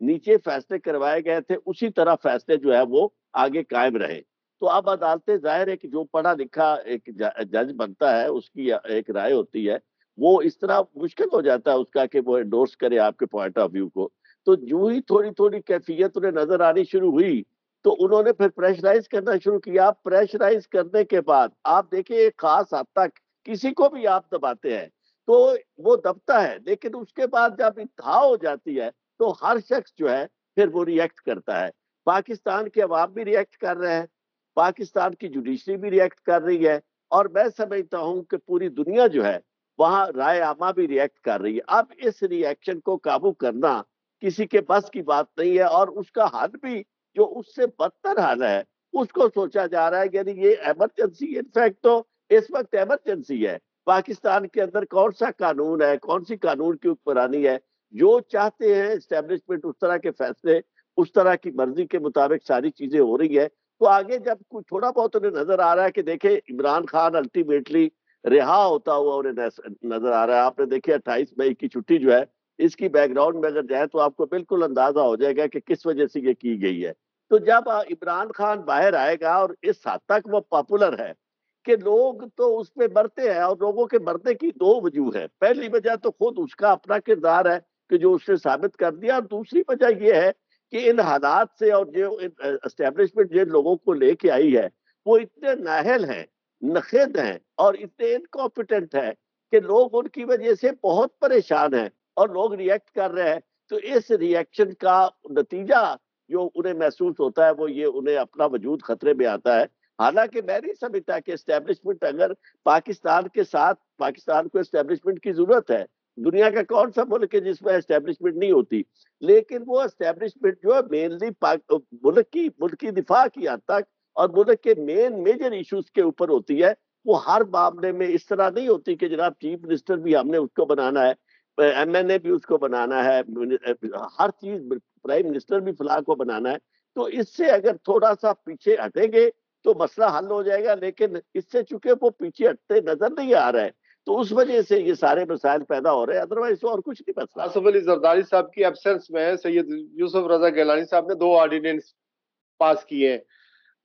نیچے فیصلے کروائے گئے تھے اسی طرح فیصلے جو ہے وہ آگے قائم رہے. تو اب عدالتیں ظاہر ہے کہ جو پڑھا لکھا ایک جج بنتا ہے اس کی ایک رائے ہوتی ہے، وہ اس طرح مشکل ہو جاتا ہے اس کا کہ وہ انڈورس کرے آپ کے پوائنٹ آف ویو کو. تو جو ہی تھوڑی تھوڑی کیفیت انہیں نظر آنی شروع ہوئی تو انہوں نے پھر پریشرائز کرنا شروع کیا. پریشرائز کرنے کے بعد آپ دیکھیں ایک خاص حد تک کسی کو بھی آپ دباتے ہیں تو وہ دبتا ہے، لیکن اس کے بعد جب انتہا ہو جاتی ہے تو ہر شخص جو ہے پھر وہ ریئیکٹ کرتا ہے. پاکستان کے عوام بھی ریئیکٹ کر رہے ہیں، پاکستان کی جوڈیشری بھی ریئیکٹ کر رہی ہے، اور میں سمجھتا ہوں کہ پوری دنیا جو ہے وہاں رائے عامہ بھی ریئیکٹ کر رہی ہے. اب اس ریئیکشن کو قابو کرنا کسی کے بس کی بات نہیں ہے، اور اس کا حل بھی جو اس سے بدتر حل ہے اس کو سوچا جا رہا ہے. یعنی یہ ایمرجنسی انفیکٹ تو اس وقت ایمرجنسی ہے. پاکستان کے اندر کون سا قانون ہے، کون سی قانون کی حکمرانی ہے؟ جو چاہتے ہیں اسٹیبلشمنٹ اس طرح کے فیصلے، اس طرح کی مرضی کے مطابق ساری چیزیں ہو رہی ہے. تو آگے جب کوئی تھوڑا بہت انہیں نظر آ رہا ہے کہ دیکھیں عمران خان الٹیمیٹلی رہا ہوتا ہوا انہیں نظر آ رہا ہے. آپ نے دیکھیں 28 مئی کی چھٹی جو ہے اس کی بیک گراؤنڈ میں اگر جائے تو آپ کو بالکل اندازہ ہو جائے گا کہ کس وجہ سے یہ کی گئی ہے. تو جب عمران خان باہر آئے گا اور اس حد تک وہ پاپولر ہے کہ لوگ تو اس پہ مرتے ہیں، اور لوگوں کے مرنے کی دو وجوہ ہے. پہلی وجہ تو خود اس کا اپنا کردار ہے کہ جو اس نے ثابت کر دیا، اور دوسری وجہ یہ ہے کہ ان حالات سے اور جو اسٹیبلشمنٹ جن لوگوں کو لے کے آئی ہے وہ اتنے نااہل ہیں، نخد ہیں اور اتنے انکمپیٹنٹ ہیں کہ لوگ ان کی وجہ سے بہت پریشان ہیں اور لوگ ریئیکٹ کر رہے ہیں. تو اس ریئیکشن کا نتیجہ جو انہیں محسوس ہوتا ہے وہ یہ انہیں اپنا وجود خطرے میں آتا ہے. حالانکہ میں نہیں سمجھتا کہ اسٹیبلشمنٹ اگر پاکستان کے ساتھ، پاکستان کو اسٹیبلشمنٹ کی ضرورت ہے. دنیا کا کون سا ملک ہے جس میں اسٹیبلشمنٹ نہیں ہوتی؟ لیکن وہ اسٹیبلشمنٹ جو ہے مینلی ملک کی دفاع کی حد تک اور ملک کے مین میجر ایشوز کے اوپر ہوتی ہے. وہ ہر معاملے میں اس طرح نہیں ہوتی کہ جناب چیف منسٹر بھی ہم نے اس کو بنانا ہے، ایم این اے بھی اس کو بنانا ہے، ہر چیز پرائم منسٹر بھی فلاں کو بنانا ہے. تو اس سے اگر تھوڑا سا پیچھے ہٹیں گے تو مسئلہ حل ہو جائے گا، لیکن اس سے چونکہ وہ پیچھے ہٹتے نظر نہیں آ رہے ہیں تو اس وجہ سے یہ سارے مسائل پیدا ہو رہے ہیں. ادروائز اور کچھ نہیں مسئلہ. آصف علی زرداری صاحب کی ایبسنس میں سید یوسف رضا گیلانی صاحب نے 2 آرڈیننس پاس کیے ہیں،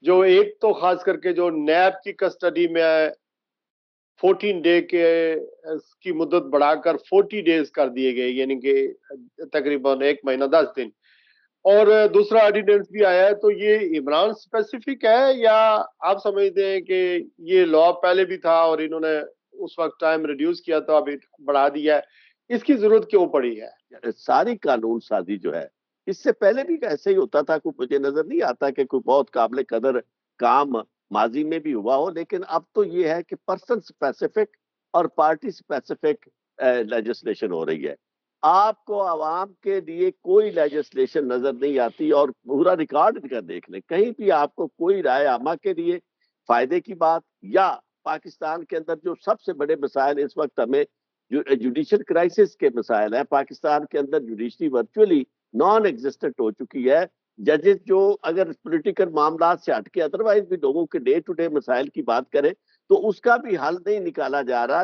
جو ایک تو خاص کر کے جو نیب کی کسٹڈی میں 14 ڈے کی مدت بڑھا کر 40 ڈیز کر دیے گئے، یعنی کہ تقریباً 1 مہینہ 10 دن. اور دوسرا آرڈیننس بھی آیا ہے. تو یہ عمران اسپیسیفک ہے یا آپ سمجھتے ہیں کہ یہ لا پہلے بھی تھا اور انہوں نے اس وقت ٹائم ریڈیوس کیا تو ابھی بڑھا دیا ہے؟ اس کی ضرورت کیوں پڑی ہے؟ ساری قانون سازی جو ہے اس سے پہلے بھی ایسے ہی ہوتا تھا. کوئی مجھے نظر نہیں آتا کہ کوئی بہت قابل قدر کام ماضی میں بھی ہوا ہو، لیکن اب تو یہ ہے کہ پرسن اسپیسیفک اور پارٹی اسپیسیفک لیجسلیشن ہو رہی ہے. آپ کو عوام کے لیے کوئی لیجسلیشن نظر نہیں آتی، اور پورا ریکارڈ کا دیکھ لیں کہیں بھی آپ کو کوئی رائے عامہ کے لیے فائدے کی بات، یا پاکستان کے اندر جو سب سے بڑے مسائل اس وقت ہمیں جوڈیشل کرائسس کے مسائل ہیں. پاکستان کے اندر جوڈیشری ورچولی نان ایگزسٹنٹ ہو چکی ہے. ججز جو اگر پولیٹیکل معاملات سے ہٹ کے ادروائز بھی لوگوں کے ڈے ٹو ڈے مسائل کی بات کریں تو اس کا بھی حل نہیں نکالا جا رہا.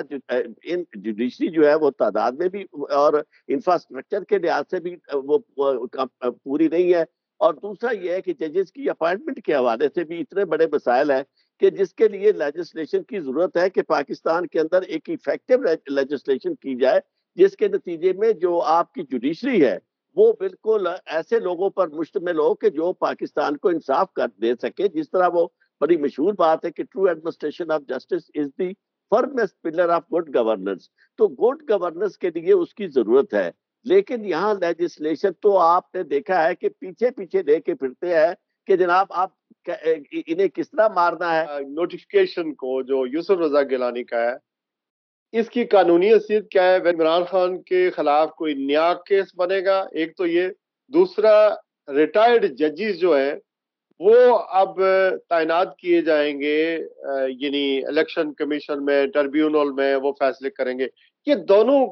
ان جوڈیشری جو ہے وہ تعداد میں بھی اور انفراسٹرکچر کے لحاظ سے بھی وہ پوری نہیں ہے. اور دوسرا یہ ہے کہ ججز کی اپائنٹمنٹ کے حوالے سے بھی اتنے بڑے مسائل ہیں کہ جس کے لیے لیجسلیشن کی ضرورت ہے کہ پاکستان کے اندر ایک ایفیکٹو لیجسلیشن کی جائے جس کے نتیجے میں جو آپ کی جوڈیشری ہے وہ بالکل ایسے لوگوں پر مشتمل ہو کہ جو پاکستان کو انصاف کر دے سکے. جس طرح وہ بڑی مشہور بات ہے کہ true administration of justice is the firmest pillar of good governance. تو گڈ گورننس کے لیے اس کی ضرورت ہے. لیکن یہاں لیجسلیشن تو آپ نے دیکھا ہے کہ پیچھے پیچھے لے کے پھرتے ہیں کہ جناب آپ انہیں کس طرح مارنا ہے. نوٹیفکیشن کو جو یوسف رضا گیلانی کا ہے اس کی قانونی حیثیت کیا ہے؟ عمران خان کے خلاف کوئی نیا کیس بنے گا؟ ایک تو یہ. دوسرا، ریٹائرڈ ججز جو ہیں وہ اب تعینات کیے جائیں گے، یعنی الیکشن کمیشن میں، ٹربیونل میں وہ فیصلے کریں گے. یہ دونوں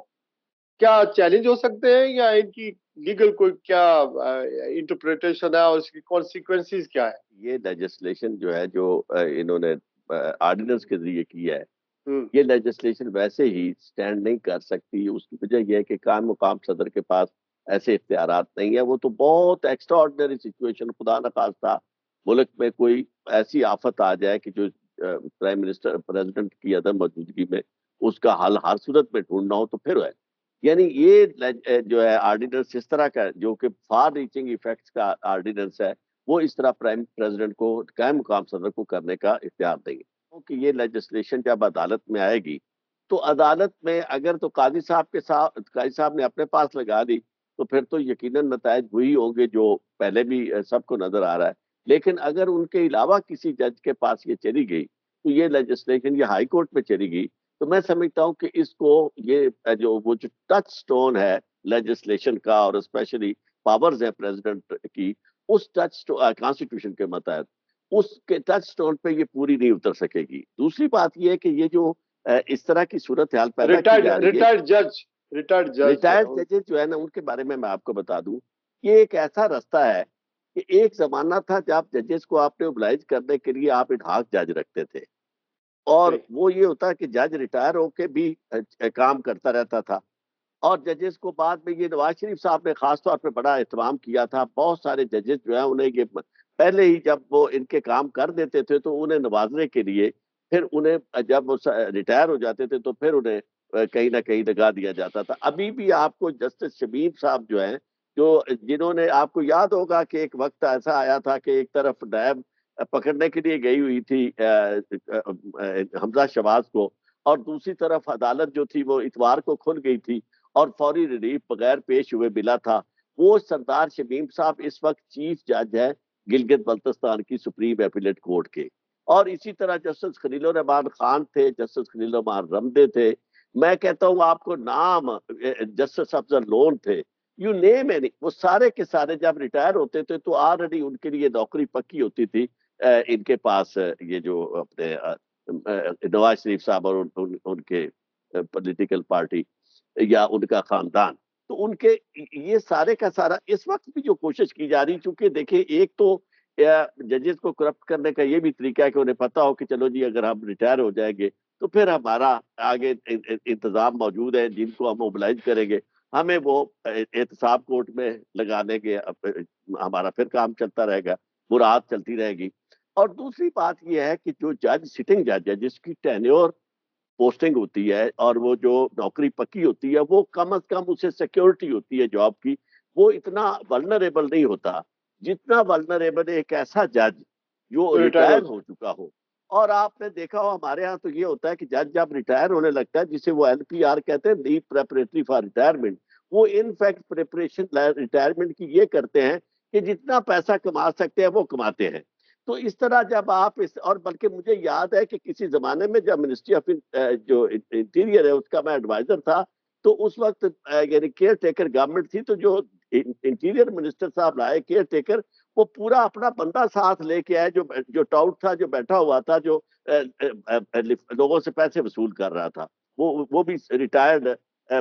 کیا چیلنج ہو سکتے ہیں یا ان کی لیگل کوئی کیا انٹرپریٹیشن ہے اور اس کی کانسیکوینسز کیا ہے؟ یہ لیجسلیشن جو ہے جو انہوں نے آرڈیننس کے ذریعے کی ہے یہ لیجسلیشن ویسے ہی سٹینڈ نہیں کر سکتی. اس کی وجہ یہ ہے کہ قائم مقام صدر کے پاس ایسے اختیارات نہیں ہے. وہ تو بہت ایکسٹرا آرڈنری سچویشن، خدا نخواستہ ملک میں کوئی ایسی آفت آ جائے کہ جو پرائم منسٹر پریزیڈنٹ کی عدم موجودگی میں اس کا حل ہر صورت میں ڈھونڈنا ہو تو پھر ہے. یعنی یہ جو ہے آرڈیننس اس طرح کا جو کہ فار ریچنگ ایفیکٹس کا آرڈیننس ہے، وہ اس طرح پرائم پریزیڈنٹ کو قائم مقام صدر کو کرنے کا اختیار دیں گے. کیونکہ یہ لیجسلیشن جب عدالت میں آئے گی تو عدالت میں اگر تو قاضی صاحب نے اپنے پاس لگا دی تو پھر تو یقیناً نتائج وہی ہوں گے جو پہلے بھی سب کو نظر آ رہا ہے. لیکن اگر ان کے علاوہ کسی جج کے پاس یہ چلی گئی تو یہ لیجسلیشن یہ ہائی کورٹ میں چلی گئی تو میں سمجھتا ہوں کہ اس کو یہ وہ جو ٹچ سٹون ہے لیجسلیشن کا اور اسپیشلی پاورز ہے پریزیڈنٹ کی، اس ٹچ کانسٹیٹیوشن کے متحد اس کے ٹچ سٹون پہ یہ پوری نہیں اتر سکے گی. دوسری بات یہ ہے کہ یہ جو اس طرح کی صورتحال پیدا کی جا رہی ہے، ریٹائرڈ جج ریٹائرڈ ججز جو ہے نا، ان کے بارے میں آپ کو بتا دوں، یہ ایک ایسا رستہ ہے کہ ایک زمانہ تھا جب ججز کو آپ نے اوبلائز کرنے کے لیے آپ اڈہاک جج رکھتے تھے، اور وہ یہ ہوتا ہے کہ جج ریٹائر ہو کے بھی کام کرتا رہتا تھا. اور ججز کو بعد میں یہ نواز شریف صاحب نے خاص طور پہ بڑا اہتمام کیا تھا. بہت سارے ججز جو ہیں انہیں یہ پہلے ہی جب وہ ان کے کام کر دیتے تھے تو انہیں نوازنے کے لیے پھر انہیں جب وہ ریٹائر ہو جاتے تھے تو پھر انہیں کہیں نہ کہیں لگا دیا جاتا تھا. ابھی بھی آپ کو جسٹس شبیر صاحب جو ہیں، جنہوں نے، آپ کو یاد ہوگا کہ ایک وقت ایسا آیا تھا کہ ایک طرف نیب پکڑنے کے لیے گئی ہوئی تھی حمزہ شہباز کو، اور دوسری طرف عدالت جو تھی وہ اتوار کو کھل گئی تھی اور فوری ریلیف بغیر پیش ہوئے ملا تھا. وہ سردار شمیم صاحب اس وقت چیف جج ہے گلگت بلتستان کی سپریم ایپیلیٹ کورٹ کے. اور اسی طرح جسٹس خلیل الرحمان خان تھے، جسٹس خلیل الرحمان رمدے تھے، میں کہتا ہوں آپ کو نام، جسٹس افضل لون تھے، یو نیم اینی، وہ سارے کے سارے جب ریٹائر ہوتے تھے تو آلریڈی ان کے لیے نوکری پکی ہوتی تھی ان کے پاس. یہ جو اپنے نواز شریف صاحب اور ان کے پولیٹیکل پارٹی یا ان کا خاندان، تو ان کے یہ سارے کا سارا اس وقت بھی جو کوشش کی جا رہی، چونکہ دیکھیں ایک تو ججز کو کرپٹ کرنے کا یہ بھی طریقہ ہے کہ انہیں پتا ہو کہ چلو جی اگر ہم ریٹائر ہو جائیں گے تو پھر ہمارا آگے انتظام موجود ہے جن کو ہم موبلائز کریں گے، ہمیں وہ احتساب کورٹ میں لگا دیں گے، ہمارا پھر کام چلتا رہے گا، مراعات چلتی رہے گی. اور دوسری بات یہ ہے کہ جو جج سٹنگ جج ہے جس کی ٹینیور پوسٹنگ ہوتی ہے اور وہ جو نوکری پکی ہوتی ہے، وہ کم از کم اسے سیکیورٹی ہوتی ہے جاب کی، وہ اتنا ولنریبل نہیں ہوتا جتنا ولنریبل ایک ایسا جج جو ریٹائر ریٹائر ہو. ہو چکا ہو. اور آپ نے دیکھا ہو ہمارے ہاں تو یہ ہوتا ہے کہ جج جب ریٹائر ہونے لگتا ہے، جسے وہ ایل پی آر کہتے ہیں، لیو پریپریٹری فار ریٹائرمنٹ، وہ ان فیکٹ پریپریشن ریٹائرمنٹ کی یہ کرتے ہیں کہ جتنا پیسہ کما سکتے ہیں وہ کماتے ہیں. تو اس طرح جب آپ اور بلکہ مجھے یاد ہے کہ کسی زمانے میں جب منسٹری آف جو انٹیریئر ہے اس کا میں ایڈوائزر تھا، تو اس وقت یعنی کیئر ٹیکر گورنمنٹ تھی، تو جو انٹیریئر منسٹر صاحب لائے کیئر ٹیکر، وہ پورا اپنا بندہ ساتھ لے کے آئے جو ٹاؤٹ تھا، جو بیٹھا ہوا تھا، جو لوگوں سے پیسے وصول کر رہا تھا، وہ بھی ریٹائرڈ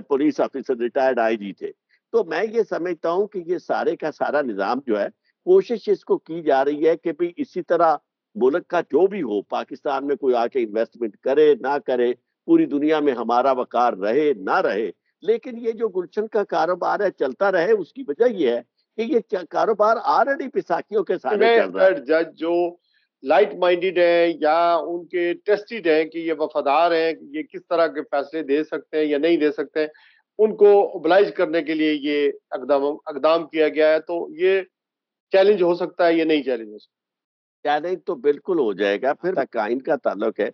پولیس آفیسر، ریٹائرڈ آئی جی تھے. تو میں یہ سمجھتا ہوں کہ یہ سارے کا سارا نظام جو ہے، کوشش اس کو کی جا رہی ہے کہ بھی اسی طرح ملک کا جو بھی ہو، پاکستان میں کوئی آ کے انویسٹمنٹ کرے نہ کرے، پوری دنیا میں ہمارا وقار رہے نہ رہے، لیکن یہ جو گلشن کا کاروبار ہے چلتا رہے. اس کی وجہ یہ ہے کہ یہ کاروبار آلریڈی پیساکیوں کے سامنے چل رہا ہے. جج جو لائٹ مائنڈیڈ ہیں یا ان کے ٹیسٹڈ ہیں کہ یہ وفادار ہیں، یہ کس طرح کے فیصلے دے سکتے ہیں یا نہیں دے سکتے ہیں، ان کو اوبلائز کرنے کے لیے یہ اقدام کیا گیا ہے. تو یہ چیلنج ہو سکتا ہے، یہ نہیں چیلنج ہو سکتا. چیلنج تو بالکل ہو جائے گا. پھر تک آئین کا تعلق ہے،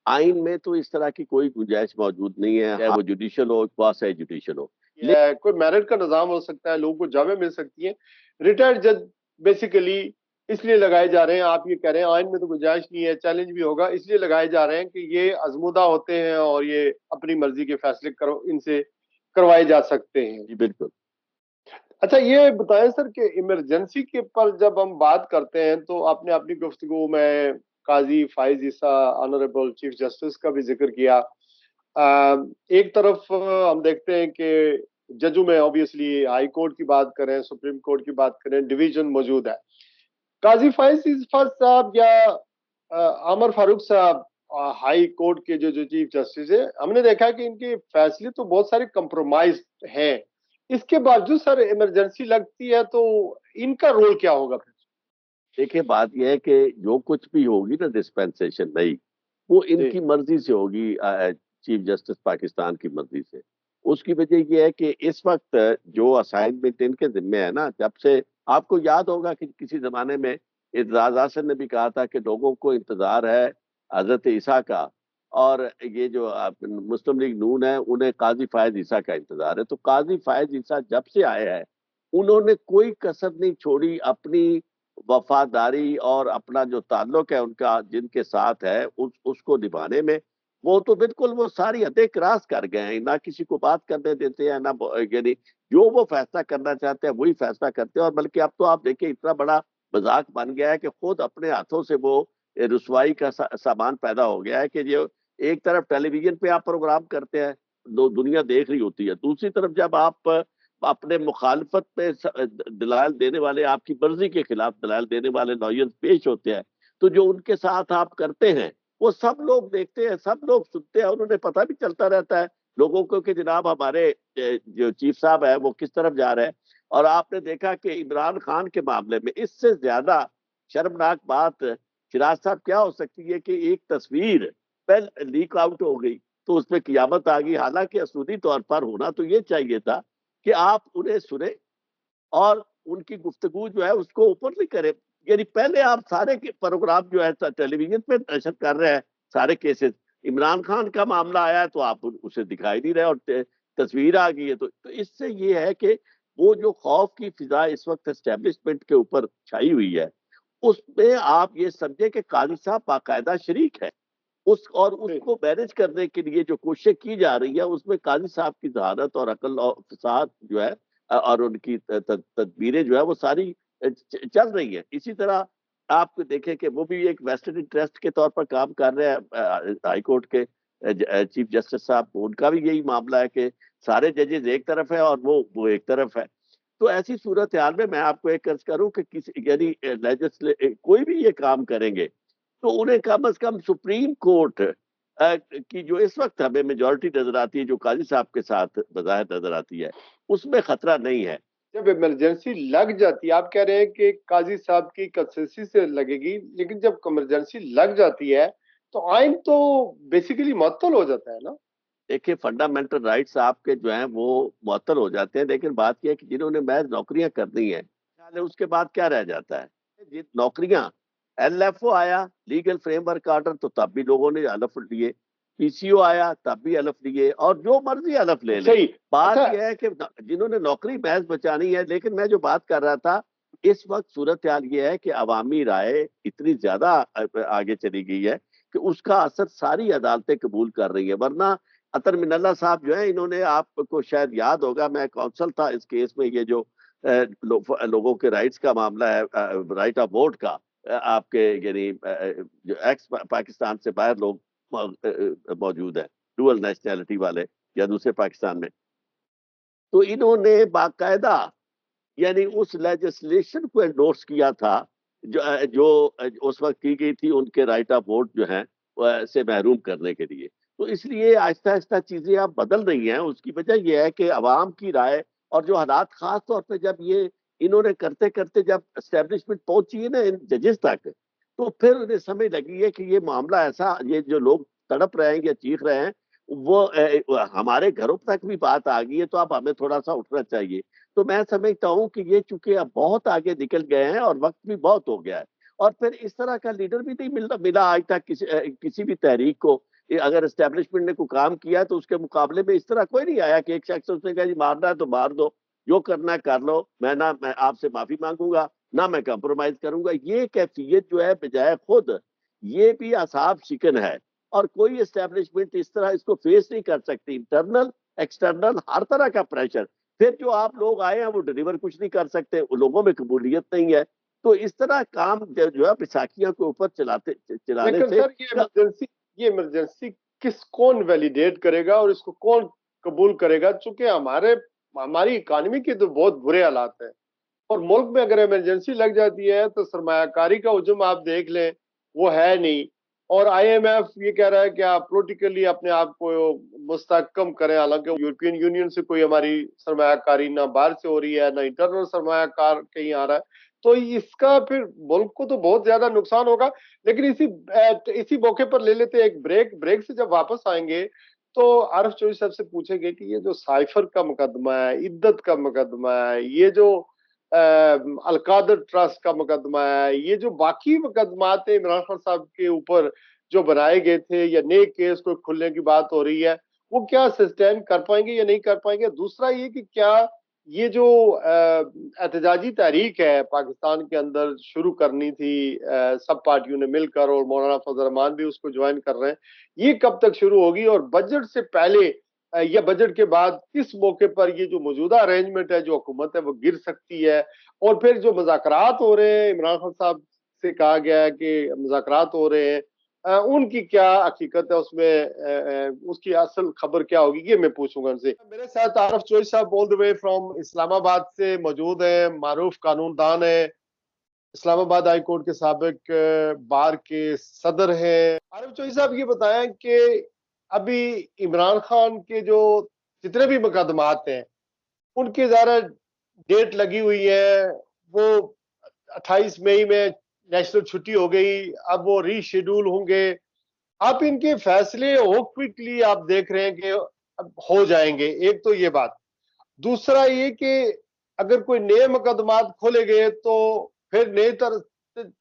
آئین میں تو اس طرح کی کوئی گنجائش موجود نہیں ہے، چاہے وہ جوڈیشل ہو، کواسائی جوڈیشل ہو. کوئی میرٹ کا نظام ہو سکتا ہے، لوگوں کو جگہ مل سکتی ہے. ریٹائرڈ جج بیسیکلی اس لیے لگائے جا رہے ہیں، آپ یہ کہہ رہے ہیں آئین میں تو گنجائش نہیں ہے، چیلنج بھی ہوگا، اس لیے لگائے جا رہے ہیں کہ یہ ازمودہ ہوتے ہیں اور یہ اپنی مرضی کے فیصلے ان سے کروائے جا سکتے ہیں. جی بالکل. اچھا یہ بتائیں سر کہ ایمرجنسی کے پر جب ہم بات کرتے ہیں تو آپ نے اپنی گفتگو میں قاضی فائز عیسیٰ آنریبل چیف جسٹس کا بھی ذکر کیا. ایک طرف ہم دیکھتے ہیں کہ ججوں میں آبویسلی ہائی کورٹ کی بات کریں، سپریم کورٹ کی بات کریں، ڈویژن موجود ہے. قاضی فائز عیسیٰ صاحب یا عامر فاروق صاحب ہائی کورٹ کے جو چیف جسٹس ہیں، ہم نے دیکھا کہ ان کے فیصلے تو بہت سارے کمپرومائز ہیں. اس کے باوجود سر ایمرجنسی لگتی ہے تو ان کا رول کیا ہوگا پھر؟ دیکھیں بات یہ ہے کہ جو کچھ بھی ہوگی نا ڈسپینسیشن نئی، وہ ان جی کی مرضی سے ہوگی، چیف جسٹس پاکستان کی مرضی سے۔ اس کی وجہ یہ ہے کہ اس وقت جو اسائنمنٹ ان کے ذمے ہے نا، جب سے آپ کو یاد ہوگا کہ کسی زمانے میں اعتزاز احسن نے بھی کہا تھا کہ لوگوں کو انتظار ہے حضرت عیسیٰ کا، اور یہ جو مسلم لیگ نون ہے انہیں قاضی فائز عیسیٰ کا انتظار ہے۔ تو قاضی فائز عیسیٰ جب سے آئے ہیں انہوں نے کوئی کسر نہیں چھوڑی اپنی وفاداری اور اپنا جو تعلق ہے ان کا جن کے ساتھ ہے اس کو نبھانے میں۔ وہ تو بالکل وہ ساری حدیں کراس کر گئے ہیں، نہ کسی کو بات کرنے دیتے ہیں، نہ یعنی جو وہ فیصلہ کرنا چاہتے ہیں وہی فیصلہ کرتے ہیں۔ اور بلکہ اب تو آپ دیکھیں اتنا بڑا مذاق بن گیا ہے کہ خود اپنے ہاتھوں سے وہ رسوائی کا سامان پیدا ہو گیا ہے کہ جو ایک طرف ٹیلی ویژن پہ آپ پروگرام کرتے ہیں، دنیا دیکھ رہی ہوتی ہے، دوسری طرف جب آپ اپنے مخالفت پہ دلائل دینے والے، آپ کی مرضی کے خلاف دلائل دینے والے نوعیت پیش ہوتے ہیں، تو جو ان کے ساتھ آپ کرتے ہیں وہ سب لوگ دیکھتے ہیں، سب لوگ سنتے ہیں، اور انہیں پتہ بھی چلتا رہتا ہے لوگوں کو کہ جناب ہمارے جو چیف صاحب ہے وہ کس طرف جا رہے ہیں۔ اور آپ نے دیکھا کہ عمران خان کے معاملے میں اس سے زیادہ شرمناک بات شراز صاحب کیا ہو سکتی ہے کہ ایک تصویر پہلے لیک آؤٹ ہو گئی تو اس میں قیامت آ گئی، حالانکہ اصولی طور پر ہونا تو یہ چاہیے تھا کہ آپ انہیں سنیں اور ان کی گفتگو جو ہے اس کو اوپن نہیں کریں۔ یعنی پہلے آپ سارے پروگرام جو ہے ٹیلی ویژن پہ نشر کر رہے ہیں سارے کیسز، عمران خان کا معاملہ آیا ہے تو آپ اسے دکھائی نہیں رہے اور تصویر آ گئی ہے۔ تو اس سے یہ ہے کہ وہ جو خوف کی فضا اس وقت اسٹیبلشمنٹ کے اوپر چھائی ہوئی ہے، اس میں آپ یہ سمجھیں کہ قاضی صاحب باقاعدہ شریک ہے اور اس کو مینج کرنے کے لیے جو کوششیں کی جا رہی ہے اس میں قاضی صاحب کی ذہانت اور عقل اور فساد جو ہے اور ان کی تدبیریں جو ہے وہ ساری چل رہی ہیں۔ اسی طرح آپ دیکھیں کہ وہ بھی ایک ویسٹرن انٹرسٹ کے طور پر کام کر رہے ہیں ہائی کورٹ کے چیف جسٹس صاحب، ان کا بھی یہی معاملہ ہے کہ سارے ججز ایک طرف ہے اور وہ ایک طرف ہے۔ تو ایسی صورتحال میں آپ کو ایک عرض کروں کہ کسی یعنی کوئی بھی یہ کام کریں گے تو انہیں کم از کم سپریم کورٹ کی جو اس وقت ہمیں میجورٹی نظر آتی ہے جو قاضی صاحب کے ساتھ بظاہر نظر آتی ہے اس میں خطرہ نہیں ہے۔ جب ایمرجنسی لگ جاتی ہے، آپ کہہ رہے ہیں کہ قاضی صاحب کی کنسنسی سے لگے گی، لیکن جب ایمرجنسی لگ جاتی ہے تو آئین تو بیسیکلی معطل ہو جاتا ہے نا؟ دیکھیں فنڈامنٹل رائٹس آپ کے جو ہیں وہ معطل ہو جاتے ہیں، لیکن بات یہ ہے کہ جنہوں نے محض نوکریاں کرنی ہیں اس کے بعد کیا رہ جاتا ہے؟ جن نوکریاں ایل ایف او آیا لیگل فریم ورک آرڈر تو تب بھی لوگوں نے حلف لیے، پی سی او آیا تب بھی حلف لیے، اور جو مرضی حلف لے لیں۔ صحیح۔ بات اچھا، یہ ہے کہ جنہوں نے نوکری محض بچانی ہے، لیکن میں جو بات کر رہا تھا اس وقت صورتحال یہ ہے کہ عوامی رائے اتنی زیادہ آگے چلی گئی ہے کہ اس کا اثر ساری عدالتیں قبول کر رہی ہیں۔ ورنہ عطر من اللہ صاحب جو ہیں انہوں نے، آپ کو شاید یاد ہوگا میں کونسل تھا اس کیس میں، یہ جو لوگوں کے رائٹس کا معاملہ ہے، رائٹ آف ووٹ کا، آپ کے یعنی جو ایکس پاکستان سے باہر لوگ موجود ہیں ڈوئل نیشنلٹی والے یا دوسرے پاکستان میں، تو انہوں نے باقاعدہ یعنی اس لیجسلیشن کو انڈورس کیا تھا جو اس وقت کی گئی تھی ان کے رائٹ آف ووٹ جو ہیں سے محروم کرنے کے لیے۔ تو اس لیے آہستہ آہستہ چیزیں اب بدل رہی ہیں۔ اس کی وجہ یہ ہے کہ عوام کی رائے اور جو حالات، خاص طور پہ جب یہ انہوں نے کرتے کرتے جب اسٹیبلشمنٹ پہنچی ہے نا ان ججز تک، تو پھر انہیں سمجھ لگی ہے کہ یہ معاملہ ایسا، یہ جو لوگ تڑپ رہے ہیں یا چیخ رہے ہیں وہ ہمارے گھروں تک بھی بات آ گئی ہے، تو اب ہمیں تھوڑا سا اٹھنا چاہیے۔ تو میں سمجھتا ہوں کہ یہ چونکہ اب بہت آگے نکل گئے ہیں اور وقت بھی بہت ہو گیا ہے، اور پھر اس طرح کا لیڈر بھی نہیں ملا آج تک کسی بھی تحریک کو۔ اگر اسٹیبلشمنٹ نے کوئی کام کیا تو اس کے مقابلے میں اس طرح کوئی نہیں آیا کہ ایک شخص اس نے کہا جی مارنا ہے تو مار دو، جو کرنا ہے کر لو، میں آپ سے معافی مانگوں گا، نہ میں کمپرومائز کروں گا۔ یہ کیفیت جو ہے بجائے خود یہ بھی اعصاب شکن ہے، اور کوئی اسٹیبلشمنٹ اس طرح اس کو فیس نہیں کر سکتی، انٹرنل ایکسٹرنل ہر طرح کا پریشر۔ پھر جو آپ لوگ آئے ہیں وہ ڈلیور کچھ نہیں کر سکتے، ان لوگوں میں قبولیت نہیں ہے۔ تو اس طرح کام جو ہے بیساکھیوں کے اوپر چلانے لیکن سے سر یہ ایمرجنسی کون ویلیڈیٹ کرے گا اور اس کو کون قبول کرے گا؟ چونکہ ہماری اکانومی کے تو بہت برے حالات ہیں، اور ملک میں اگر ایمرجنسی لگ جاتی ہے تو سرمایہ کاری کا ہجوم آپ دیکھ لیں، وہ ہے نہیں، اور IMF یہ کہہ رہا ہے کہ آپ پولیٹیکلی اپنے آپ کو مستحکم کریں، حالانکہ یورپین یونین سے کوئی ہماری سرمایہ کاری نہ باہر سے ہو رہی ہے، نہ انٹرنل سرمایہ کار کہیں آ رہا ہے، تو اس کا پھر ملک کو تو بہت زیادہ نقصان ہوگا۔ لیکن اسی موقع پر لے لیتے ایک بریک سے جب واپس آئیں گے تو عارف چودھری صاحب سے پوچھیں گے کہ یہ جو سائفر کا مقدمہ ہے، عدت کا مقدمہ ہے، یہ جو القادر ٹرسٹ کا مقدمہ ہے، یہ جو باقی مقدمات ہیں عمران خان صاحب کے اوپر جو بنائے گئے تھے یا نئے کیس کو کھلنے کی بات ہو رہی ہے، وہ کیا سسٹین کر پائیں گے یا نہیں کر پائیں گے؟ دوسرا یہ کہ کیا یہ جو احتجاجی تحریک ہے پاکستان کے اندر شروع کرنی تھی سب پارٹیوں نے مل کر، اور مولانا فضل الرحمان بھی اس کو جوائن کر رہے ہیں، یہ کب تک شروع ہوگی؟ اور بجٹ سے پہلے یا بجٹ کے بعد کس موقع پر یہ جو موجودہ ارینجمنٹ ہے جو حکومت ہے وہ گر سکتی ہے؟ اور پھر جو مذاکرات ہو رہے ہیں، عمران خان صاحب سے کہا گیا ہے کہ مذاکرات ہو رہے ہیں، ان کی کیا حقیقت ہے، اس میں اس کی اصل خبر کیا ہوگی؟ یہ میں پوچھوں گا ان سے۔ میرے ساتھ عارف چودھری صاحب آل دی وے فرام اسلام آباد سے موجود ہیں، معروف قانون دان ہیں، اسلام آباد ہائی کورٹ کے سابق بار کے صدر ہیں۔ عارف چودھری صاحب یہ بتائیں کہ ابھی عمران خان کے جو جتنے بھی مقدمات ہیں ان کی ظاہر ڈیٹ لگی ہوئی ہے، وہ 28 مئی میں نیشنل چھٹی ہو گئی، اب وہ ری شیڈول ہوں گے۔ آپ ان کے فیصلے ہو کوئکلی آپ دیکھ رہے ہیں کہ اب ہو جائیں گے، ایک تو یہ بات۔ دوسرا یہ کہ اگر کوئی نئے مقدمات کھولے گئے تو پھر نئی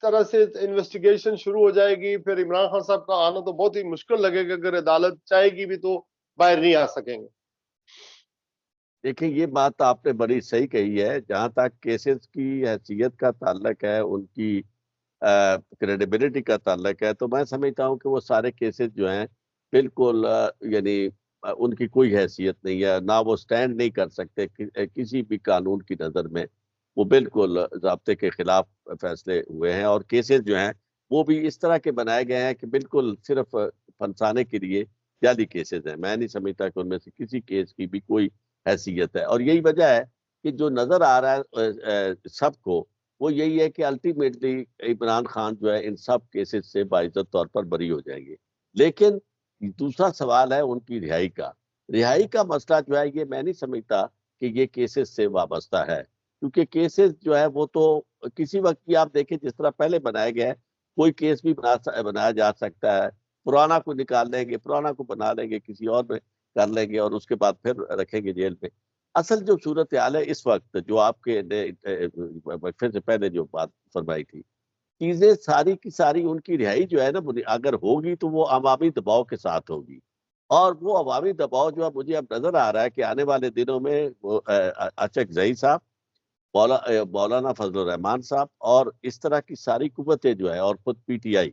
طرح سے انویسٹیگیشن شروع ہو جائے گی، پھر عمران خان صاحب کا آنا تو بہت ہی مشکل لگے گا، اگر عدالت چاہے گی بھی تو باہر نہیں آ سکیں گے۔ دیکھیں یہ بات آپ نے بڑی صحیح کہی ہے، جہاں تک کیسز کی حیثیت کا تعلق ہے، ان کی کریڈیبلٹی کا تعلق ہے، تو میں سمجھتا ہوں کہ وہ سارے کیسز جو ہیں بالکل یعنی ان کی کوئی حیثیت نہیں ہے، نہ وہ سٹینڈ نہیں کر سکتے کسی بھی قانون کی نظر میں، وہ بالکل ضابطے کے خلاف فیصلے ہوئے ہیں، اور کیسز جو ہیں وہ بھی اس طرح کے بنائے گئے ہیں کہ بالکل صرف پھنسانے کے لیے جعلی کیسز ہیں۔ میں نہیں سمجھتا کہ ان میں سے کسی کیس کی بھی کوئی حیثیت ہے، اور یہی وجہ ہے کہ جو نظر آ رہا ہے سب کو، وہ یہی ہے کہ الٹیمیٹلی عمران خان جو ہے ان سب کیسز سے باعزت طور پر بری ہو جائیں گے۔ لیکن دوسرا سوال ہے ان کی رہائی کا۔ رہائی کا مسئلہ جو ہے یہ میں نہیں سمجھتا کہ یہ کیسز سے وابستہ ہے، کیونکہ کیسز جو ہے وہ تو کسی وقت بھی آپ دیکھیں جس طرح پہلے بنائے گئے، کوئی کیس بھی بنایا جا سکتا ہے، پرانا کو نکال لیں گے، پرانا کو بنا لیں گے، کسی اور میں کر لیں گے، اور اس کے بعد پھر رکھیں گے جیل میں۔ اصل جو صورتحال ہے اس وقت، جو آپ کے وقفے سے پہلے جو بات فرمائی تھی، چیزیں ساری کی ساری ان کی رہائی جو ہے نا، اگر ہوگی تو وہ عوامی دباؤ کے ساتھ ہوگی، اور وہ عوامی دباؤ جو ہے مجھے اب نظر آ رہا ہے کہ آنے والے دنوں میں وہ اچک زئی صاحب، مولانا فضل الرحمان صاحب، اور اس طرح کی ساری قوتیں جو ہے، اور خود PTI،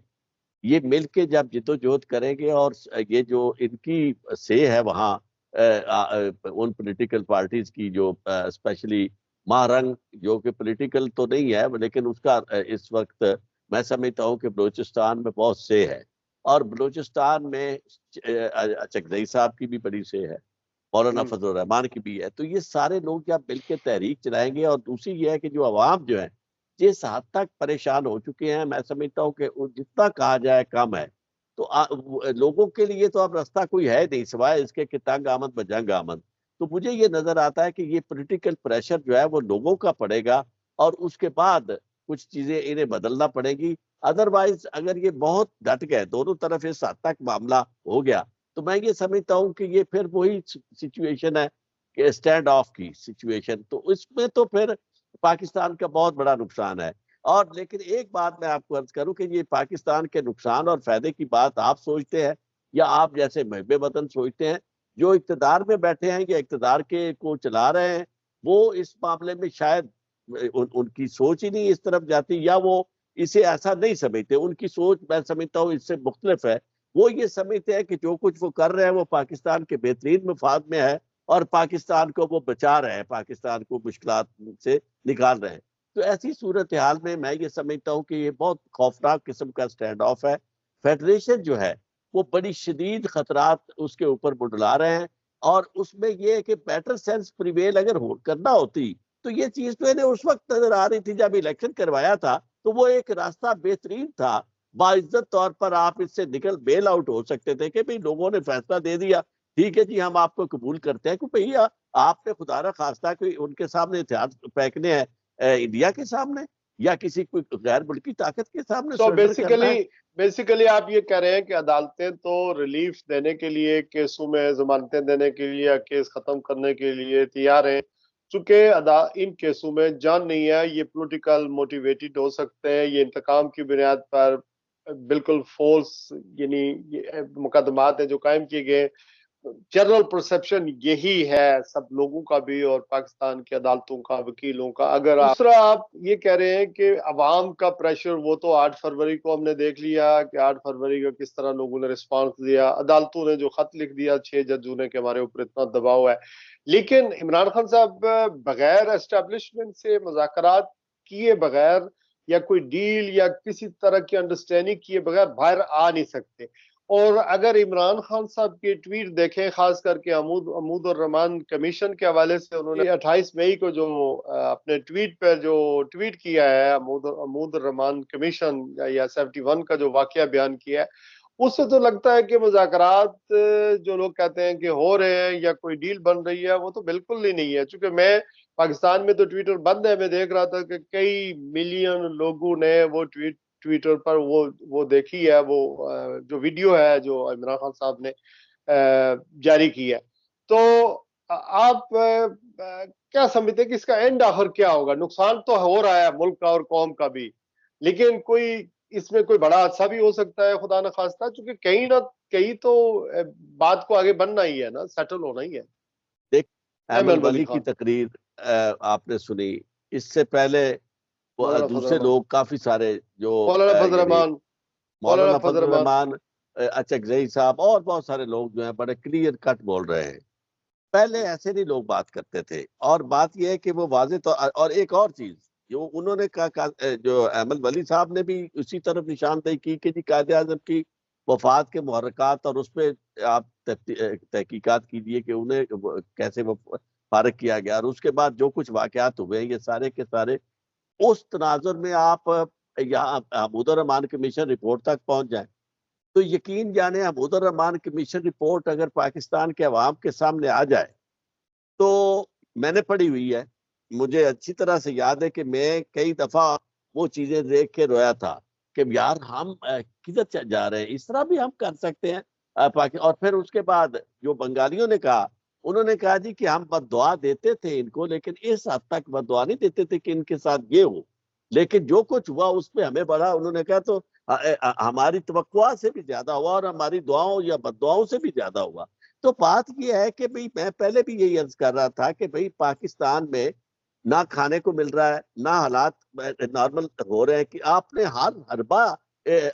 یہ مل کے جب جدوجہد کریں گے، اور یہ جو ان کی سے ہے وہاں ان پولیٹیکل پارٹیز کی جو اسپیشلی مہرنگ، جو کہ پولیٹیکل تو نہیں ہے لیکن اس کا اس وقت میں سمجھتا ہوں کہ بلوچستان میں بہت سے ہے، اور بلوچستان میں اچکزئی صاحب کی بھی بڑی سے ہے، مولانا فضل الرحمان کی بھی ہے، تو یہ سارے لوگ جب مل کے تحریک چلائیں گے، اور دوسری یہ ہے کہ جو عوام جو ہے جس حد تک پریشان ہو چکے ہیں، میں سمجھتا ہوں کہ جتنا کہا جائے کم ہے، تو لوگوں کے لیے تو اب راستہ کوئی ہے نہیں سوائے اس کے کہ تنگ آمد بجنگ آمد۔ تو مجھے یہ نظر آتا ہے کہ یہ پولیٹیکل پریشر جو ہے وہ لوگوں کا پڑے گا، اور اس کے بعد کچھ چیزیں انہیں بدلنا پڑے گی۔ ادروائز اگر یہ بہت ڈٹ گئے دونوں طرف، اس حد تک معاملہ ہو گیا، تو میں یہ سمجھتا ہوں کہ یہ پھر وہی سچویشن ہے کہ اسٹینڈ آف کی سچویشن، تو اس میں تو پھر پاکستان کا بہت بڑا نقصان ہے۔ اور لیکن ایک بات میں آپ کو عرض کروں کہ یہ پاکستان کے نقصان اور فائدے کی بات آپ سوچتے ہیں، یا آپ جیسے محب وطن سوچتے ہیں؟ جو اقتدار میں بیٹھے ہیں یا اقتدار کے کو چلا رہے ہیں، وہ اس معاملے میں شاید ان کی سوچ ہی نہیں اس طرف جاتی، یا وہ اسے ایسا نہیں سمجھتے۔ ان کی سوچ میں سمجھتا ہوں اس سے مختلف ہے، وہ یہ سمجھتے ہیں کہ جو کچھ وہ کر رہے ہیں وہ پاکستان کے بہترین مفاد میں ہے، اور پاکستان کو وہ بچا رہے ہیں، پاکستان کو مشکلات سے نکال رہے ہیں۔ تو ایسی صورتحال میں یہ سمجھتا ہوں کہ یہ بہت خوفناک قسم کا سٹینڈ آف ہے۔ فیڈریشن جو ہے وہ بڑی شدید خطرات اس کے اوپر منڈلا رہے ہیں، اور اس میں یہ ہے کہ بیٹر سینس پریویل اگر کرنا ہوتی تو یہ چیز تو انہیں اس وقت نظر آ رہی تھی جب الیکشن کروایا تھا، تو وہ ایک راستہ بہترین تھا باعزت طور پر آپ اس سے نکل بیل آؤٹ ہو سکتے تھے کہ بھئی لوگوں نے فیصلہ دے دیا، ٹھیک ہے جی ہم آپ کو قبول کرتے ہیں، کہ بھئی آپ نے خدا نہ خواستہ کوئی ان کے سامنے ہتھیار پھینکنے ہیں انڈیا کے سامنے یا کسی کوئی غیر ملکی طاقت کے سامنے تو سرنڈر کرنا ہے؟ بیسیکلی آپ یہ کہہ رہے ہیں کہ عدالتیں تو ریلیف دینے کے لیے، کیسوں میں ضمانتیں دینے کے لیے یا کیس ختم کرنے کے لیے تیار ہیں، چونکہ ان کیسوں میں جان نہیں ہے، یہ پولیٹیکل موٹیویٹڈ ہو سکتے ہیں، یہ انتقام کی بنیاد پر بالکل فالس یعنی یہ مقدمات ہیں جو قائم کیے گئے. جنرل پرسپشن یہی ہے سب لوگوں کا بھی اور پاکستان کی عدالتوں کا، وکیلوں کا. اگر دوسرا آپ یہ کہہ رہے ہیں کہ عوام کا پریشر، وہ تو 8 فروری کو ہم نے دیکھ لیا کہ 8 فروری کا کس طرح لوگوں نے رسپانس دیا، عدالتوں نے جو خط لکھ دیا 6 ججوں نے کہ ہمارے اوپر اتنا دباؤ ہے. لیکن عمران خان صاحب بغیر اسٹیبلشمنٹ سے مذاکرات کیے بغیر یا کوئی ڈیل یا کسی طرح کی انڈرسٹینڈنگ کیے بغیر باہر آ نہیں سکتے. اور اگر عمران خان صاحب کے ٹویٹ دیکھیں، خاص کر کے عمود الرحمان کمیشن کے حوالے سے، انہوں نے 28 مئی کو جو اپنے ٹویٹ پر جو ٹویٹ کیا ہے عمود الرحمان کمیشن یا 71 کا جو واقعہ بیان کیا ہے، اس سے تو لگتا ہے کہ مذاکرات جو لوگ کہتے ہیں کہ ہو رہے ہیں یا کوئی ڈیل بن رہی ہے، وہ تو بالکل ہی نہیں ہے. چونکہ میں پاکستان میں تو ٹویٹر بند ہے، میں دیکھ رہا تھا کہ کئی ملین لوگوں نے وہ ٹویٹر پر وہ دیکھی ہے، وہ جو ویڈیو ہے جو عمران خان صاحب نے جاری کی ہے. تو آپ کیا سمجھتے ہیں کہ اس کا اینڈ آخر کیا ہوگا؟ نقصان تو ہو رہا ہے ملک کا اور قوم کا بھی، لیکن اس میں کوئی بڑا حادثہ بھی ہو سکتا ہے خدا نہ خواستہ، چونکہ کہیں نہ کہیں تو بات کو آگے بڑھنا ہی ہے نا، سیٹل ہونا ہی ہے. دیکھ ایمن احمد ولی ولی کی خان، تقریر آپ نے سنی، اس سے پہلے مولانا فضل دوسرے الرحمان، لوگ کافی سارے جو مولانا فضل یعنی الرحمان، مولانا فضل الرحمان، اچکزئی صاحب اور بہت سارے لوگ جو ہیں بڑے کلیئر کٹ بول رہے ہیں. پہلے ایسے نہیں لوگ بات کرتے تھے، اور بات یہ ہے کہ وہ واضح تو. اور ایک اور چیز جو انہوں نے کہا، جو احمد ولی صاحب نے بھی اسی طرف نشاندہی کی کہ جی قائد اعظم کی وفات کے محرکات اور اس پہ آپ تحقیقات کیجئے کہ انہیں کیسے وہ فارغ کیا گیا، اور اس کے بعد جو کچھ واقعات ہوئے یہ سارے کے سارے اس تناظر میں آپ یہاں عمود الرحمان کمیشن رپورٹ تک پہنچ جائیں تو یقین جانے عمود الرحمان کمیشن رپورٹ اگر پاکستان کے عوام کے سامنے آ جائے تو میں نے پڑھی ہوئی ہے، مجھے اچھی طرح سے یاد ہے کہ میں کئی دفعہ وہ چیزیں دیکھ کے رویا تھا کہ یار ہم کدھر جا رہے ہیں، اس طرح بھی ہم کر سکتے ہیں. اور پھر اس کے بعد جو بنگالیوں نے کہا، انہوں نے کہا جی کہ ہم بد دعا دیتے تھے ان کو، لیکن اس حد تک بد دعا نہیں دیتے تھے کہ ان کے ساتھ یہ ہو، لیکن جو کچھ ہوا اس پہ ہمیں بڑا، انہوں نے کہا تو ہماری توقع سے بھی زیادہ ہوا اور ہماری دعاؤں یا بد دعاؤں سے بھی زیادہ ہوا. تو بات یہ ہے کہ بھئی میں پہلے بھی یہی عرض کر رہا تھا کہ بھئی پاکستان میں نہ کھانے کو مل رہا ہے، نہ حالات نارمل ہو رہے ہیں، کہ آپ نے ہر حربہ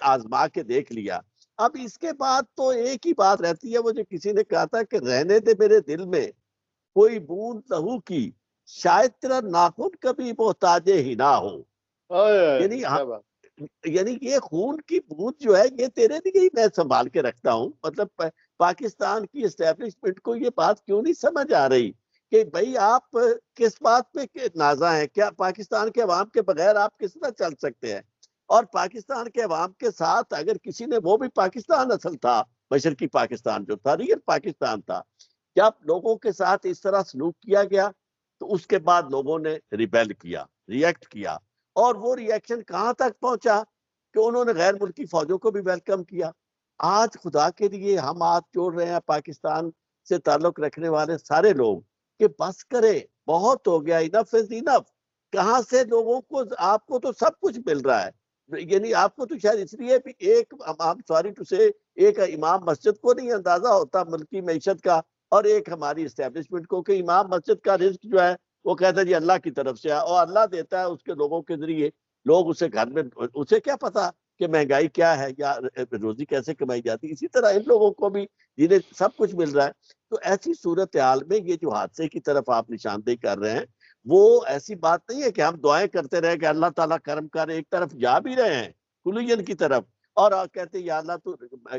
آزما کے دیکھ لیا. اب اس کے بعد تو ایک ہی بات رہتی ہے، وہ جو کسی نے کہا تھا کہ رہنے دے میرے دل میں کوئی بوند لہو کی، شاید تیرا ناخن کبھی محتاج ہی نہ ہو. یعنی کیا بات. یعنی یہ خون کی بوند جو ہے یہ تیرے لیے ہی میں سنبھال کے رکھتا ہوں. مطلب پاکستان کی اسٹیبلشمنٹ کو یہ بات کیوں نہیں سمجھ آ رہی کہ بھئی آپ کس بات پہ نازا ہیں؟ کیا پاکستان کے عوام کے بغیر آپ کس طرح چل سکتے ہیں؟ اور پاکستان کے عوام کے ساتھ اگر کسی نے، وہ بھی پاکستان اصل تھا، مشرقی پاکستان جو تھا، ریئل پاکستان تھا، جب لوگوں کے ساتھ اس طرح سلوک کیا گیا تو اس کے بعد لوگوں نے ریبیل کیا، ریئیکٹ کیا. اور وہ ریئیکشن کہاں تک پہنچا کہ انہوں نے غیر ملکی فوجوں کو بھی ویلکم کیا. آج خدا کے لیے ہم ہاتھ جوڑ رہے ہیں پاکستان سے تعلق رکھنے والے سارے لوگ کہ بس کرے، بہت ہو گیا، انف از انف. کہاں سے لوگوں کو، آپ کو تو سب کچھ مل رہا ہے، یعنی آپ کو تو شاید اس لیے بھی ایک سوری ٹو سے ایک امام مسجد کو نہیں اندازہ ہوتا ملکی معیشت کا، اور ایک ہماری اسٹیبلشمنٹ کو، کہ امام مسجد کا رزق جو ہے وہ کہتا ہے جی اللہ کی طرف سے ہے، اور اللہ دیتا ہے اس کے لوگوں کے ذریعے. لوگ اسے گھر میں، اسے کیا پتا کہ مہنگائی کیا ہے یا روزی کیسے کمائی جاتی. اسی طرح ان لوگوں کو بھی جنہیں سب کچھ مل رہا ہے. تو ایسی صورتحال میں یہ جو حادثے کی طرف آپ نشاندہی کر رہے ہیں وہ ایسی بات نہیں ہے کہ ہم دعائیں کرتے رہے کہ اللہ تعالیٰ کرم کر. ایک طرف جا بھی رہے ہیں کلین کی طرف اور کہتے ہیں یا اللہ تو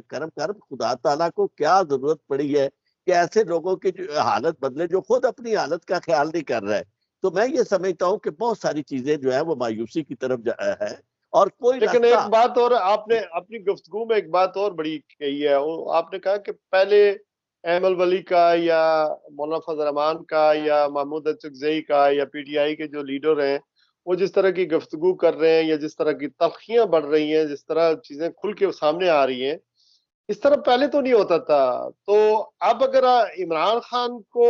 کرم کر. خدا تعالیٰ کو کیا ضرورت پڑی ہے کہ ایسے لوگوں کی جو حالت بدلے جو خود اپنی حالت کا خیال نہیں کر رہے. تو میں یہ سمجھتا ہوں کہ بہت ساری چیزیں جو ہیں وہ مایوسی کی طرف ہے، اور کوئی لیکن راستہ. ایک بات اور آپ نے اپنی گفتگو میں ایک بات اور بڑی کہی ہے، وہ آپ نے کہا کہ پہلے ایمل ولی کا یا مولانا فضل الرحمان کا یا محمود اچکزئی کا یا پی ٹی آئی کے جو لیڈر ہیں وہ جس طرح کی گفتگو کر رہے ہیں یا جس طرح کی تلخیاں بڑھ رہی ہیں، جس طرح چیزیں کھل کے سامنے آ رہی ہیں، اس طرح پہلے تو نہیں ہوتا تھا. تو اب اگر عمران خان کو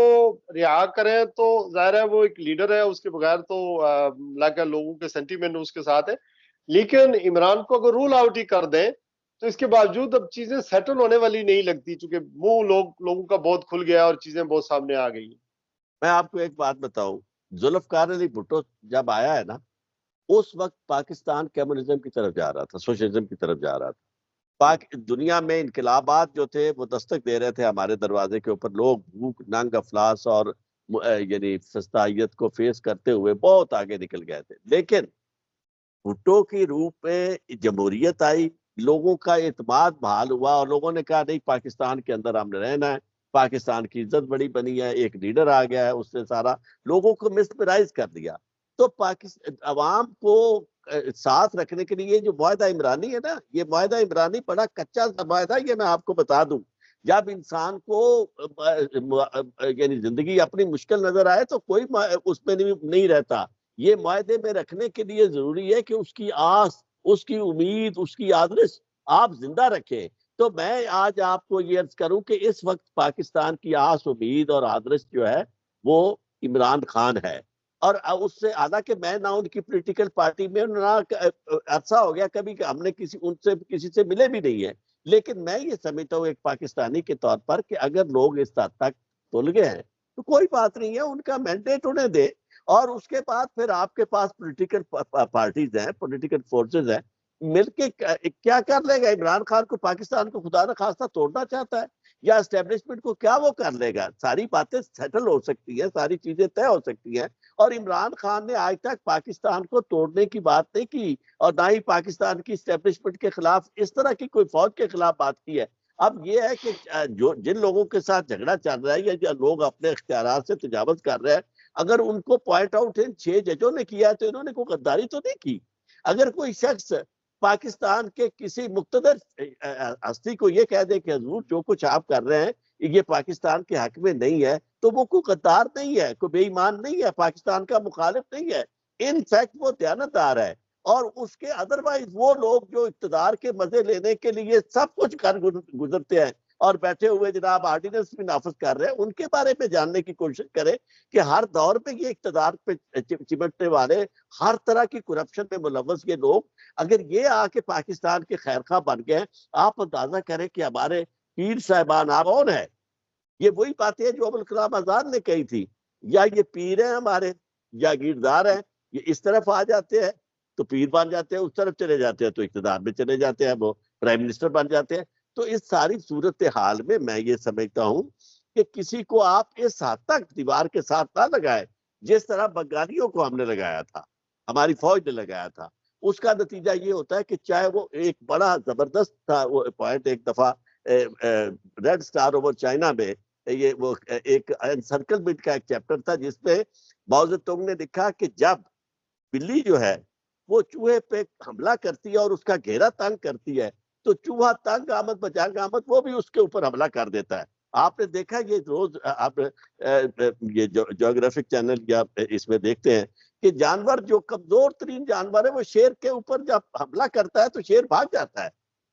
رہا کریں تو ظاہر ہے وہ ایک لیڈر ہے، اس کے بغیر تو لگا لوگوں کے سینٹیمنٹ اس کے ساتھ ہے. لیکن عمران کو اگر رول آؤٹ ہی کر دیں تو اس کے باوجود اب چیزیں سیٹل ہونے والی نہیں لگتی، چونکہ منہ لوگوں کا بہت کھل گیا اور چیزیں بہت سامنے آ گئی. میں آپ کو ایک بات بتاؤں، ذوالفقار علی بھٹو جب آیا ہے نا، اس وقت پاکستان کمیونزم کی طرف جا رہا تھا، سوشلزم کی طرف جا رہا تھا. دنیا میں انقلابات جو تھے وہ دستک دے رہے تھے ہمارے دروازے کے اوپر. لوگ بھوک، ننگ، افلاس اور یعنی فسطائیت کو فیس کرتے ہوئے بہت آگے نکل گئے تھے. لیکن بھٹو کی روح میں جمہوریت آئی، لوگوں کا اعتماد بحال ہوا اور لوگوں نے کہا نہیں، پاکستان کے اندر ہم نے رہنا ہے، پاکستان کی عزت بڑی بنی ہے، ایک لیڈر آ گیا ہے، اس نے سارا لوگوں کو مسپرائز کر دیا. تو پاکستان عوام کو ساتھ رکھنے کے لیے جو معاہدہ عمرانی ہے نا، یہ معاہدہ عمرانی بڑا کچا معاہدہ، یہ میں آپ کو بتا دوں. جب انسان کو یعنی زندگی اپنی مشکل نظر آئے تو کوئی اس میں نہیں رہتا. یہ معاہدے میں رکھنے کے لیے ضروری ہے کہ اس کی آس، اس کی امید، اس کی آدرش آپ زندہ رکھیں. تو میں آج آپ کو یہ عرض کروں کہ اس وقت پاکستان کی آس، امید اور آدرش جو ہے وہ عمران خان ہے. اور اس سے حالانکہ میں نہ ان کی پولیٹیکل پارٹی میں، نہ عرصہ ہو گیا کبھی ہم نے کسی سے ملے بھی نہیں ہے. لیکن میں یہ سمجھتا ہوں ایک پاکستانی کے طور پر کہ اگر لوگ اس حد تک تل گئے ہیں تو کوئی بات نہیں ہے، ان کا مینڈیٹ انہیں دے. اور اس کے بعد پھر آپ کے پاس پولیٹیکل پارٹیز ہیں، پولیٹیکل فورسز ہیں، مل کے کیا کر لے گا؟ عمران خان کو، پاکستان کو خدا نہ خواستہ توڑنا چاہتا ہے یا اسٹیبلشمنٹ کو کیا وہ کر لے گا؟ ساری باتیں سیٹل ہو سکتی ہیں، ساری چیزیں طے ہو سکتی ہیں. اور عمران خان نے آج تک پاکستان کو توڑنے کی بات نہیں کی اور نہ ہی پاکستان کی اسٹیبلشمنٹ کے خلاف اس طرح کی کوئی فوج کے خلاف بات کی ہے. اب یہ ہے کہ جن لوگوں کے ساتھ جھگڑا چل رہا ہے یا جو لوگ اپنے اختیارات سے تجاوز کر رہے ہیں، اگر ان کو پوائنٹ آؤٹ ان 6 ججوں نے کیا تو انہوں نے کوئی غداری تو نہیں کی. اگر کوئی شخص پاکستان کے کسی مقتدر ہستی کو یہ کہہ دے کہ حضور جو کچھ آپ کر رہے ہیں یہ پاکستان کے حق میں نہیں ہے، تو وہ کوئی غدار نہیں ہے، کوئی بے ایمان نہیں ہے، پاکستان کا مخالف نہیں ہے. ان فیکٹ وہ دیانتدار ہے. اور اس کے ادروائز وہ لوگ جو اقتدار کے مزے لینے کے لیے سب کچھ کر گزرتے ہیں اور بیٹھے ہوئے جناب آرڈیننس بھی نافذ کر رہے ہیں، ان کے بارے میں جاننے کی کوشش کریں کہ ہر دور میں یہ اقتدار پہ چمٹنے والے، ہر طرح کی کرپشن میں ملوث یہ لوگ اگر یہ آ کے پاکستان کے خیرخواہ بن گئے، آپ اندازہ کریں کہ ہمارے پیر صاحبان آپ کون ہے. یہ وہی باتیں جو ابوالکلام آزاد نے کہی تھی، یا یہ پیر ہیں ہمارے یا گیردار ہیں، یہ اس طرف آ جاتے ہیں تو پیر بن جاتے ہیں، اس طرف چلے جاتے ہیں تو اقتدار میں چلے جاتے ہیں، وہ پرائم منسٹر بن جاتے ہیں. تو اس ساری صورتحال میں میں یہ سمجھتا ہوں کہ کسی کو آپ اس حد تک دیوار کے ساتھ نہ لگائے جس طرح بنگالیوں کو ہم نے لگایا تھا، ہماری فوج نے لگایا تھا. اس کا نتیجہ یہ ہوتا ہے کہ چاہے وہ ایک بڑا زبردست تھا وہ پوائنٹ ایک دفعہ ریڈ سٹار اوور چائنا میں، یہ وہ ایک انسرکلمنٹ کا ایک چیپٹر تھا جس میں ماؤ زے تونگ نے لکھا کہ جب بلی جو ہے وہ چوہے پہ حملہ کرتی ہے اور اس کا گھیرا تنگ کرتی ہے تو چوہا تنگ آمد بجانگ آمد وہ بھی اس کے اوپر حملہ کر دیتا ہے. آپ نے دیکھا یہ روز آپ یہ جیوگرافک چینل یا اس میں دیکھتے ہیں کہ جانور جو کمزور ترین جانور ہے وہ شیر کے اوپر جب حملہ کرتا ہے تو شیر بھاگ جاتا ہے.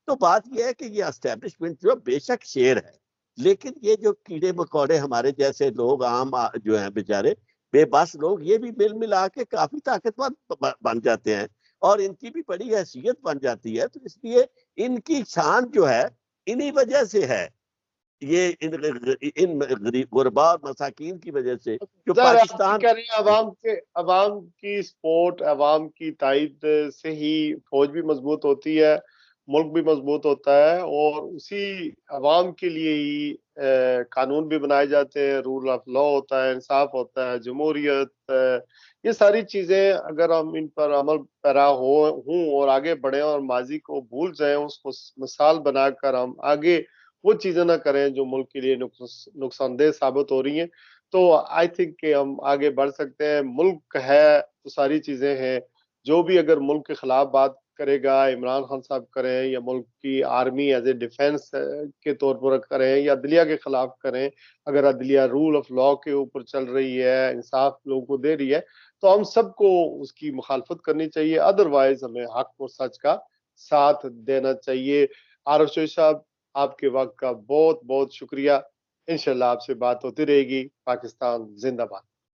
تو بات یہ ہے کہ یہ اسٹیبلشمنٹ جو بے شک شیر ہے، لیکن یہ جو کیڑے مکوڑے ہمارے جیسے لوگ عام جو ہیں بیچارے بے بس لوگ، یہ بھی مل ملا کے کافی طاقتور بن جاتے ہیں اور ان کی بھی بڑی حیثیت بن جاتی ہے. تو اس لیے ان کی شان جو ہے انہی وجہ سے ہے، یہ ان غربا اور مساکین کی وجہ سے جو ظاہر ہے آپ پاکستان. کہہ رہے ہیں عوام کی سپورٹ، عوام کی تائید سے ہی فوج بھی مضبوط ہوتی ہے، ملک بھی مضبوط ہوتا ہے، اور اسی عوام کے لیے ہی قانون بھی بنائے جاتے ہیں، رول آف لا ہوتا ہے، انصاف ہوتا ہے، جمہوریت. یہ ساری چیزیں اگر ہم ان پر عمل پیرا ہوں اور آگے بڑھیں اور ماضی کو بھول جائیں، اس کو مثال بنا کر ہم آگے وہ چیزیں نہ کریں جو ملک کے لیے نقصان دہ ثابت ہو رہی ہیں، تو آئی تھنک کہ ہم آگے بڑھ سکتے ہیں. ملک ہے تو ساری چیزیں ہیں. جو بھی اگر ملک کے خلاف بات کرے گا، عمران خان صاحب کریں یا ملک کی آرمی ایز اے ڈیفینس کے طور پر کریں یا عدلیہ کے خلاف کریں، اگر عدلیہ رول آف لا کے اوپر چل رہی ہے، انصاف لوگوں کو دے رہی ہے، تو ہم سب کو اس کی مخالفت کرنی چاہیے، ادروائز ہمیں حق اور سچ کا ساتھ دینا چاہیے۔ عارف چودھری صاحب، آپ کے وقت کا بہت بہت شکریہ، انشاءاللہ آپ سے بات ہوتی رہے گی۔ پاکستان زندہ باد۔